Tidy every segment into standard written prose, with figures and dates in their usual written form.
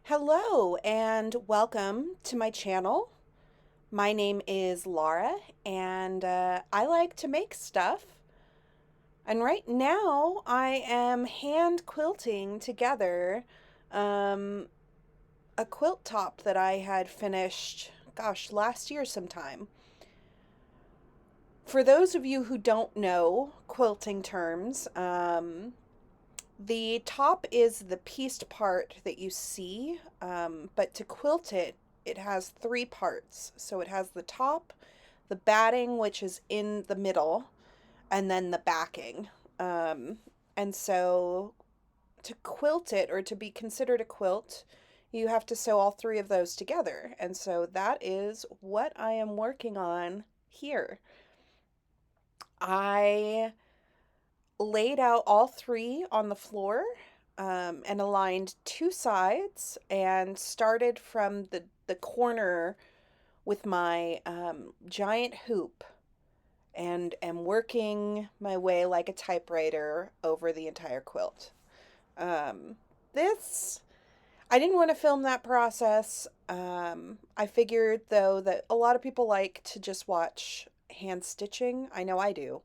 Hello and welcome to my channel. My name is Laura and I like to make stuff. And right now I am hand quilting together um, a quilt top that I had finished, last year sometime. For those of you who don't know quilting terms, the top is the pieced part that you see, but to quilt it, it has three parts. So it has the top, the batting, which is in the middle, and then the backing. Um, and so to quilt it, or to be considered a quilt, you have to sew all three of those together. And so that is what I am working on here. I laid out all three on the floor and aligned two sides and started from the corner with my giant hoop and am working my way like a typewriter over the entire quilt. Um, this, I didn't want to film that process. I figured, though, that a lot of people like to just watch hand stitching. I know I do.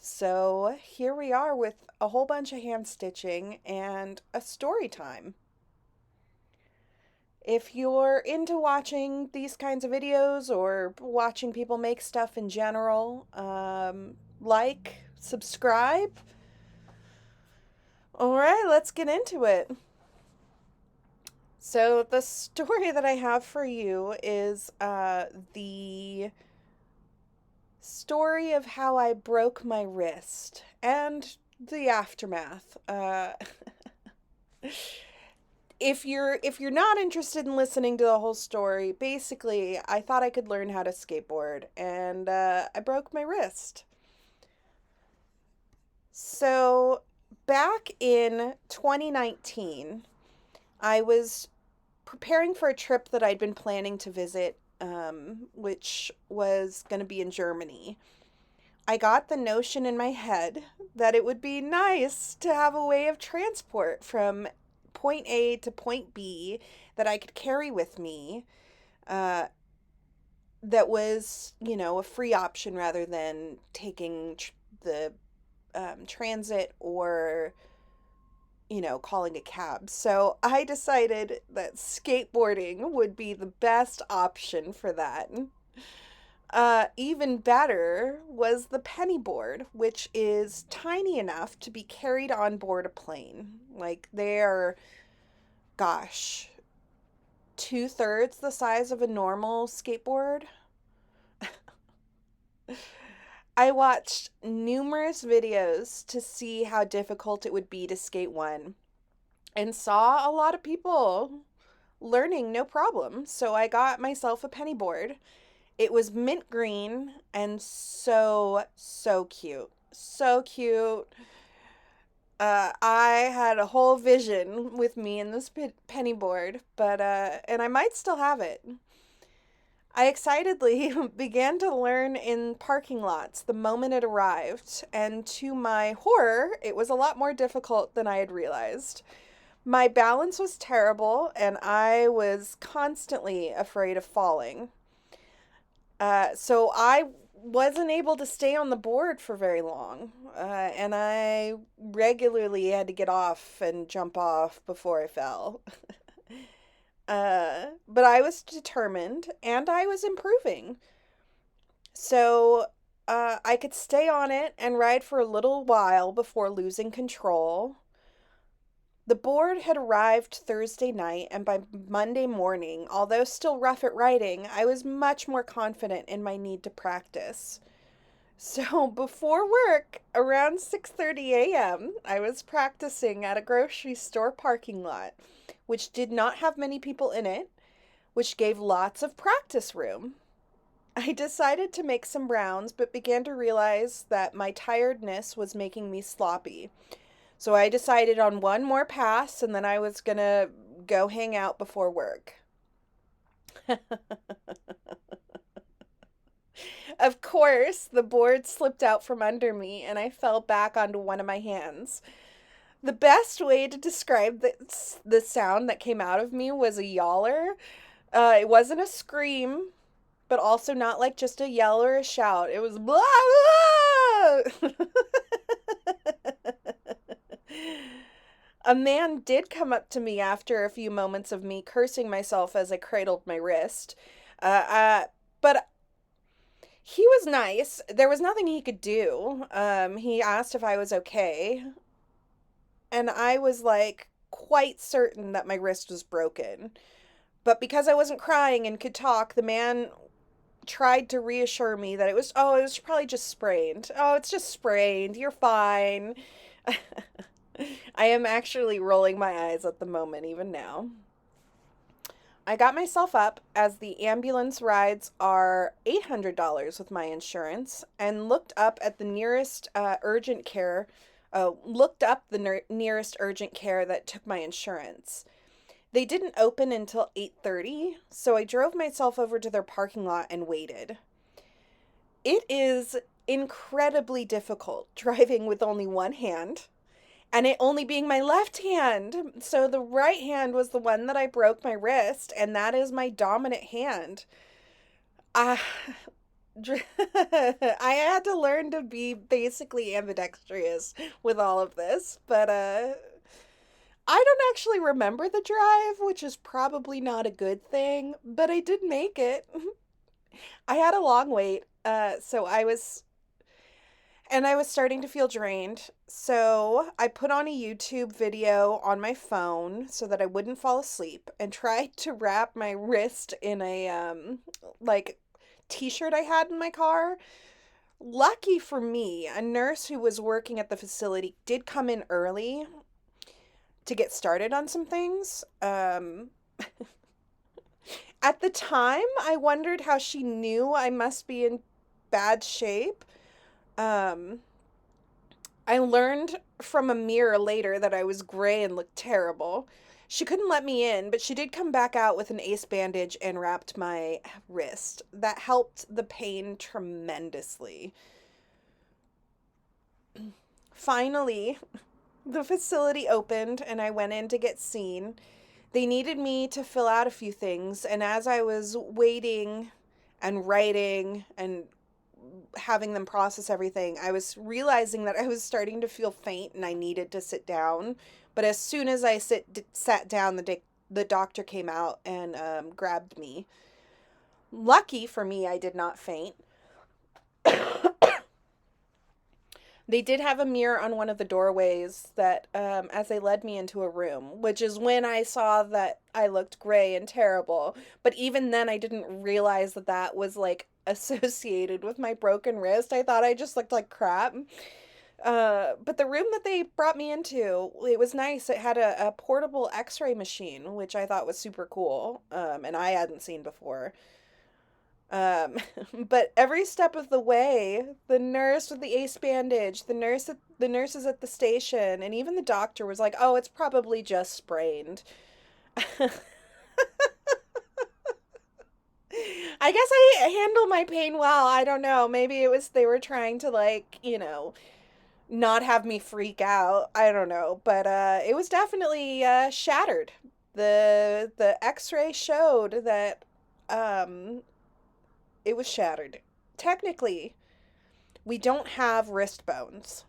So here we are with a whole bunch of hand stitching and a story time. If you're into watching these kinds of videos or watching people make stuff in general, subscribe. All right, let's get into it. So the story that I have for you is the story of how I broke my wrist and the aftermath. If you're not interested in listening to the whole story, basically, I thought I could learn how to skateboard, and I broke my wrist. So back in 2019, I was preparing for a trip that I'd been planning to visit, which was going to be in Germany. I got the notion in my head that it would be nice to have a way of transport from point A to point B that I could carry with me, uh, that was, a free option rather than taking the transit or, calling a cab. So I decided that skateboarding would be the best option for that. Even better was the penny board, which is tiny enough to be carried on board a plane. Like they're, gosh, two-thirds the size of a normal skateboard. I watched numerous videos to see how difficult it would be to skate one and saw a lot of people learning no problem. So I got myself a penny board. It was mint green and so, so cute. So cute. I had a whole vision with me in this penny board, and I might still have it. I excitedly began to learn in parking lots the moment it arrived, and to my horror, it was a lot more difficult than I had realized. My balance was terrible, and I was constantly afraid of falling. So I wasn't able to stay on the board for very long, and I regularly had to get off and jump off before I fell. But I was determined, and I was improving. So I could stay on it and ride for a little while before losing control. The board had arrived Thursday night, and by Monday morning, although still rough at riding, I was much more confident in my need to practice. So before work, around 6:30 a.m., I was practicing at a grocery store parking lot, which did not have many people in it, which gave lots of practice room. I decided to make some rounds, but began to realize that my tiredness was making me sloppy. So I decided on one more pass and then I was gonna go hang out before work. Of course, the board slipped out from under me and I fell back onto one of my hands. The best way to describe the sound that came out of me was a yaller. It wasn't a scream, but also not like just a yell or a shout. It was blah, blah! A man did come up to me after a few moments of me cursing myself as I cradled my wrist. But he was nice. There was nothing he could do. He asked if I was okay, and I was like quite certain that my wrist was broken. But because I wasn't crying and could talk, the man tried to reassure me that it was probably just sprained. Oh, it's just sprained. You're fine. I am actually rolling my eyes at the moment, even now. I got myself up as the ambulance rides are $800 with my insurance and looked up at the nearest urgent care. Looked up the nearest urgent care that took my insurance. They didn't open until 8:30, so I drove myself over to their parking lot and waited. It is incredibly difficult driving with only one hand and it only being my left hand. So the right hand was the one that I broke my wrist, and that is my dominant hand. Uh, I had to learn to be basically ambidextrous with all of this, but I don't actually remember the drive, which is probably not a good thing, but I did make it. I had a long wait, so I was starting to feel drained. So I put on a YouTube video on my phone so that I wouldn't fall asleep and tried to wrap my wrist in a like t-shirt I had in my car. Lucky for me, a nurse who was working at the facility did come in early to get started on some things. At the time, I wondered how she knew I must be in bad shape. Um, I learned from a mirror later that I was gray and looked terrible. She couldn't let me in, but she did come back out with an ace bandage and wrapped my wrist. That helped the pain tremendously. Finally, the facility opened and I went in to get seen. They needed me to fill out a few things, and as I was waiting and writing and having them process everything, I was realizing that I was starting to feel faint and I needed to sit down. But as soon as I sat down, the doctor came out and grabbed me. Lucky for me, I did not faint. They did have a mirror on one of the doorways that, as they led me into a room, which is when I saw that I looked gray and terrible. But even then, I didn't realize that that was like associated with my broken wrist. I thought I just looked like crap. But the room that they brought me into, it was nice. It had a portable x-ray machine, which I thought was super cool, and I hadn't seen before. Um, but every step of the way, the nurse with the ace bandage, the nurses at the station, and even the doctor was like, "Oh, it's probably just sprained." I guess I handle my pain well. I don't know. Maybe it was they were trying to like, not have me freak out. I don't know, but it was definitely shattered. The X-ray showed that um it was shattered. Technically, we don't have wrist bones.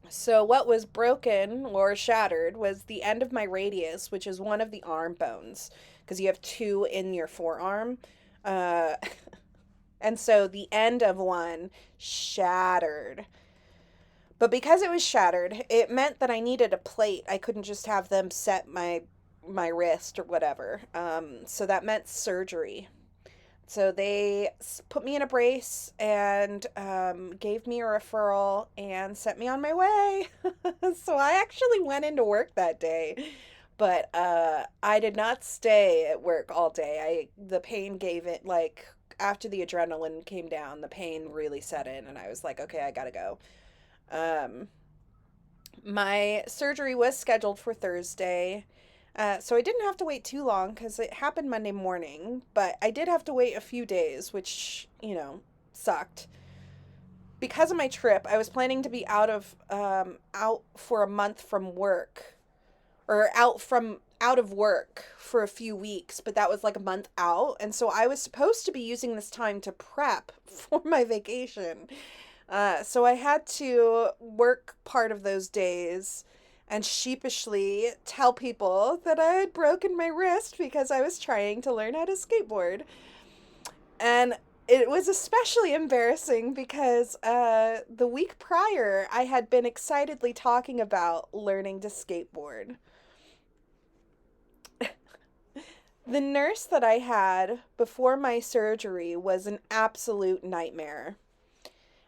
So what was broken or shattered was the end of my radius, which is one of the arm bones, because you have two in your forearm. Uh, and so the end of one shattered. But because it was shattered, it meant that I needed a plate. I couldn't just have them set my wrist or whatever. So that meant surgery. So they put me in a brace and gave me a referral and sent me on my way. So I actually went into work that day, but I did not stay at work all day. The pain gave it like after the adrenaline came down, the pain really set in, and I was like, okay, I gotta go. Um, my surgery was scheduled for Thursday. So I didn't have to wait too long because it happened Monday morning, but I did have to wait a few days, which, sucked because of my trip, I was planning to be out for a month from work, or out of work for a few weeks, but that was like a month out. And so I was supposed to be using this time to prep for my vacation. So I had to work part of those days and sheepishly tell people that I had broken my wrist because I was trying to learn how to skateboard. And it was especially embarrassing because the week prior, I had been excitedly talking about learning to skateboard. The nurse that I had before my surgery was an absolute nightmare.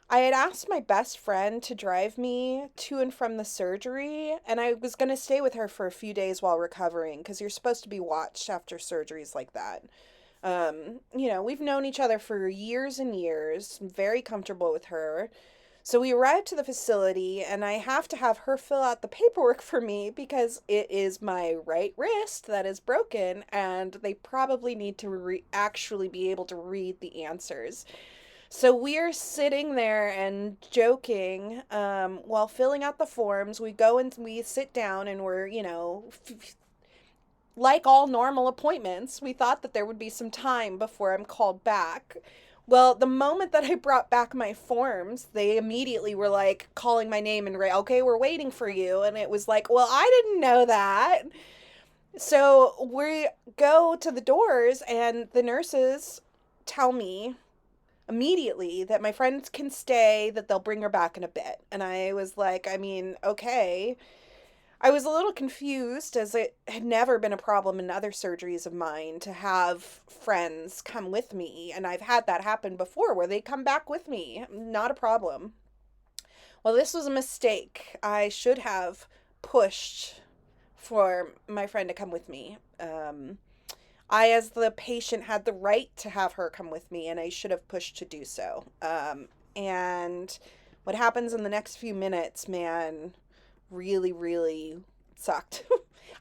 I had asked my best friend to drive me to and from the surgery, and I was going to stay with her for a few days while recovering because you're supposed to be watched after surgeries like that. We've known each other for years and years. I'm very comfortable with her. So we arrived to the facility, and I have to have her fill out the paperwork for me because it is my right wrist that is broken, and they probably need to actually be able to read the answers. So we're sitting there and joking while filling out the forms. We go and we sit down, and we're, like all normal appointments, we thought that there would be some time before I'm called back. Well, the moment that I brought back my forms, they immediately were like calling my name and, okay, we're waiting for you. And it was like, well, I didn't know that. So we go to the doors, and the nurses tell me immediately that my friends can stay, that they'll bring her back in a bit. And I was like, I mean, okay. I was a little confused as it had never been a problem in other surgeries of mine to have friends come with me. And I've had that happen before where they come back with me. Not a problem. Well, this was a mistake. I should have pushed for my friend to come with me. I, as the patient, had the right to have her come with me, and I should have pushed to do so. And what happens in the next few minutes, man, really, really sucked.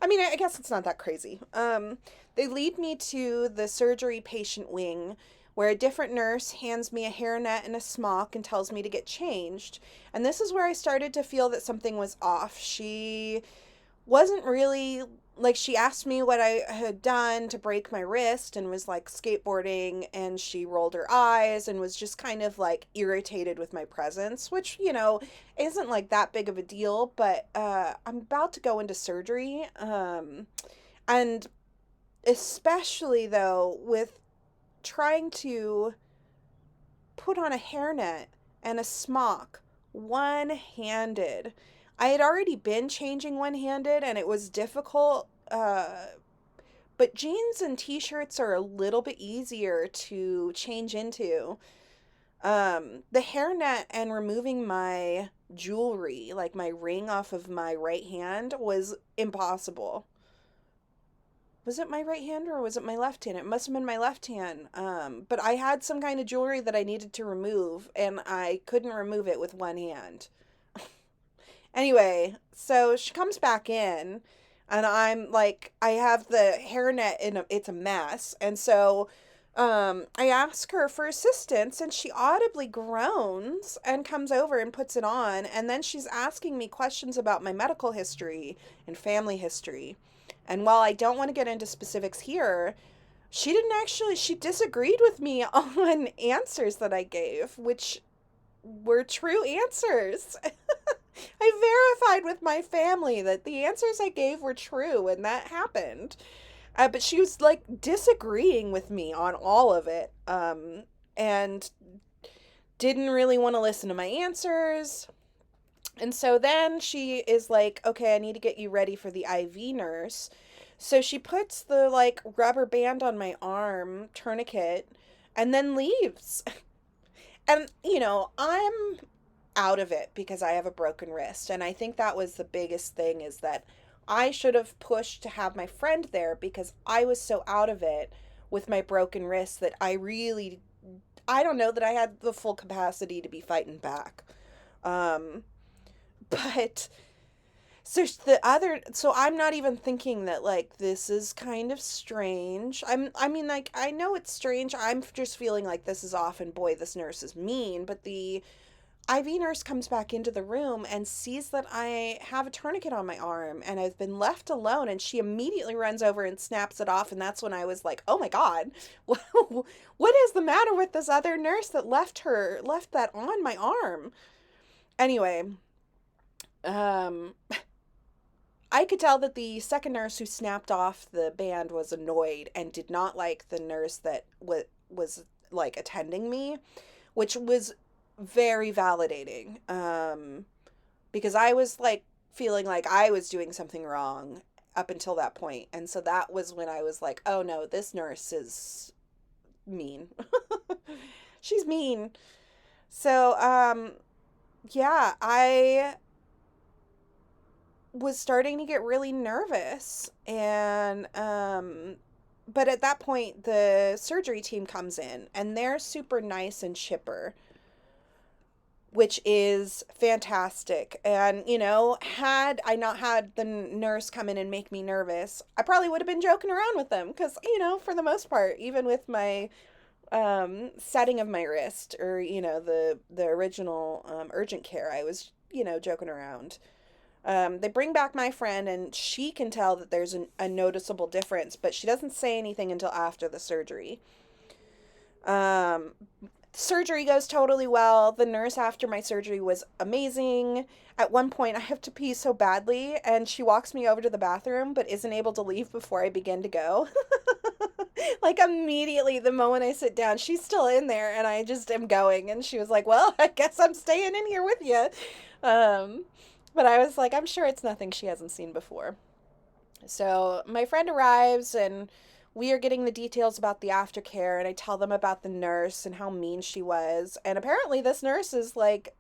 I mean, I guess it's not that crazy. They lead me to the surgery patient wing, where a different nurse hands me a hairnet and a smock and tells me to get changed. And this is where I started to feel that something was off. She wasn't really like, she asked me what I had done to break my wrist and was like skateboarding, and she rolled her eyes and was just kind of like irritated with my presence, which, isn't like that big of a deal, but I'm about to go into surgery. And especially though, with trying to put on a hairnet and a smock one-handed. I had already been changing one-handed, and it was difficult, but jeans and t-shirts are a little bit easier to change into. The hairnet and removing my jewelry, like my ring off of my right hand, was impossible. Was it my right hand or was it my left hand? It must have been my left hand. But I had some kind of jewelry that I needed to remove, and I couldn't remove it with one hand. Anyway, so she comes back in, and I'm like, I have the hairnet it's a mess. And so I ask her for assistance, and she audibly groans and comes over and puts it on. And then she's asking me questions about my medical history and family history. And while I don't want to get into specifics here, she disagreed with me on answers that I gave, which were true answers. I verified with my family that the answers I gave were true, and that happened. But she was like disagreeing with me on all of it, and didn't really want to listen to my answers. And so then she is like, okay, I need to get you ready for the IV nurse. So she puts the like rubber band on my arm, tourniquet, and then leaves. And, I'm out of it because I have a broken wrist. And I think that was the biggest thing, is that I should have pushed to have my friend there because I was so out of it with my broken wrist that I don't know that I had the full capacity to be fighting back. But so I'm not even thinking that like this is kind of strange. I mean, like, I know it's strange. I'm just feeling like this is off, and boy, this nurse is mean. But IV nurse comes back into the room and sees that I have a tourniquet on my arm and I've been left alone, and she immediately runs over and snaps it off, and that's when I was like, "Oh my God. What is the matter with this other nurse that left that on my arm?" Anyway, um I could tell that the second nurse who snapped off the band was annoyed and did not like the nurse that was like attending me, which was very validating. Because I was like feeling like I was doing something wrong up until that point. And so that was when I was like, "Oh no, this nurse is mean." She's mean. So, yeah, I was starting to get really nervous, and but at that point the surgery team comes in and they're super nice and chipper, which is fantastic. And had I not had the nurse come in and make me nervous, I probably would have been joking around with them, because for the most part, even with my setting of my wrist, or the original urgent care, I was joking around. They bring back my friend, and she can tell that there's a noticeable difference, but she doesn't say anything until after the surgery. Um, Surgery goes totally well. The nurse after my surgery was amazing. At one point, I have to pee so badly, and she walks me over to the bathroom, but isn't able to leave before I begin to go. Like, immediately, the moment I sit down, she's still in there, and I just am going. And she was like, "Well, I guess I'm staying in here with you." Um, but I was like, I'm sure it's nothing she hasn't seen before. So my friend arrives, and we are getting the details about the aftercare, and I tell them about the nurse and how mean she was. And apparently this nurse is like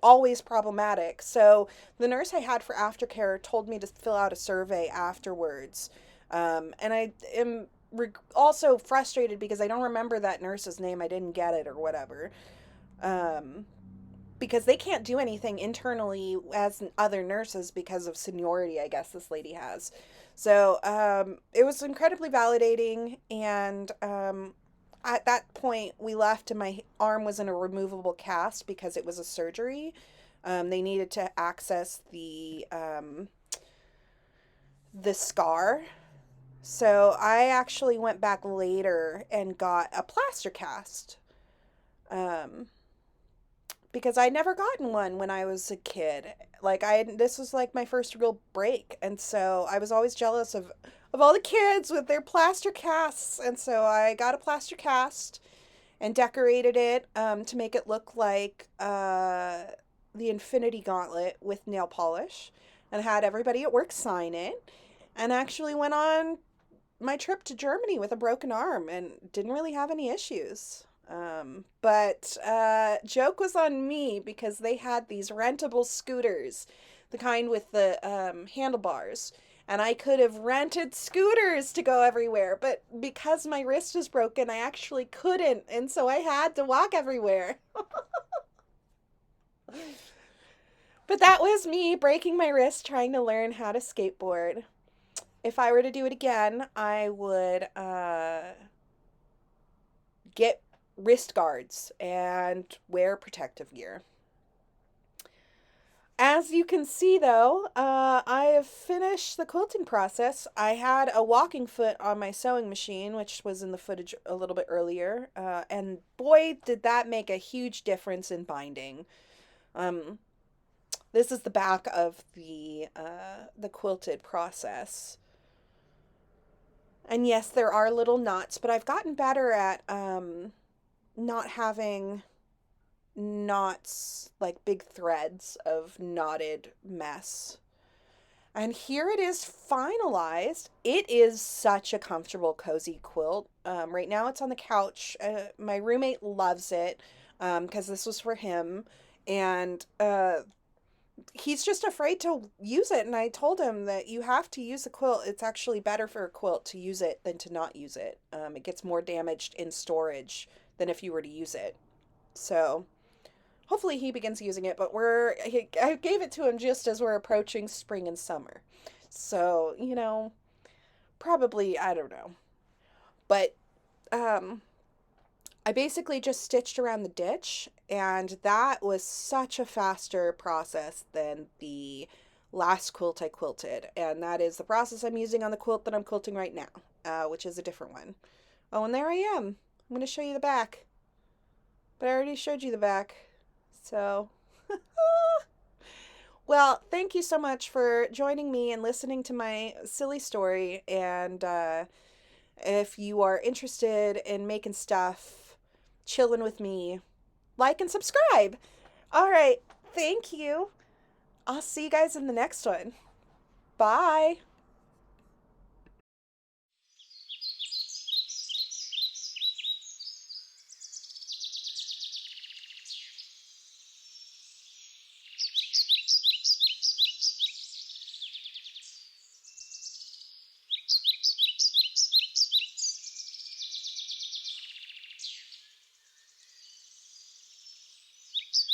always problematic. So the nurse I had for aftercare told me to fill out a survey afterwards. And I am also frustrated because I don't remember that nurse's name. I didn't get it or whatever. Um, because they can't do anything internally as other nurses because of seniority, I guess this lady has. So it was incredibly validating. And at that point, we left, and my arm was in a removable cast because it was a surgery. They needed to access the scar. So I actually went back later and got a plaster cast. Um, because I'd never gotten one when I was a kid. Like, this was like my first real break, and so I was always jealous of all the kids with their plaster casts, and so I got a plaster cast and decorated it to make it look like the Infinity Gauntlet with nail polish, and had everybody at work sign it, and actually went on my trip to Germany with a broken arm and didn't really have any issues. But joke was on me because they had these rentable scooters, the kind with the handlebars. And I could have rented scooters to go everywhere, but because my wrist was broken, I actually couldn't. And so I had to walk everywhere. But that was me breaking my wrist trying to learn how to skateboard. If I were to do it again, I would get wrist guards and wear protective gear. As you can see, though, I have finished the quilting process. I had a walking foot on my sewing machine, which was in the footage a little bit earlier, and boy, did that make a huge difference in binding. Um, this is the back of the quilted process. And yes, there are little knots, but I've gotten better at not having knots, like big threads of knotted mess. And here it is finalized. It is such a comfortable, cozy quilt. Right now it's on the couch. My roommate loves it because this was for him. And he's just afraid to use it. And I told him that you have to use a quilt. It's actually better for a quilt to use it than to not use it. It gets more damaged in storage than if you were to use it. So hopefully he begins using it, but I gave it to him just as we're approaching spring and summer. So, probably, I don't know. But I basically just stitched around the ditch, and that was such a faster process than the last quilt I quilted. And that is the process I'm using on the quilt that I'm quilting right now, which is a different one. Oh, and there I am. I'm going to show you the back. But I already showed you the back. So, well, thank you so much for joining me and listening to my silly story. And if you are interested in making stuff, chilling with me, like and subscribe. All right. Thank you. I'll see you guys in the next one. Bye.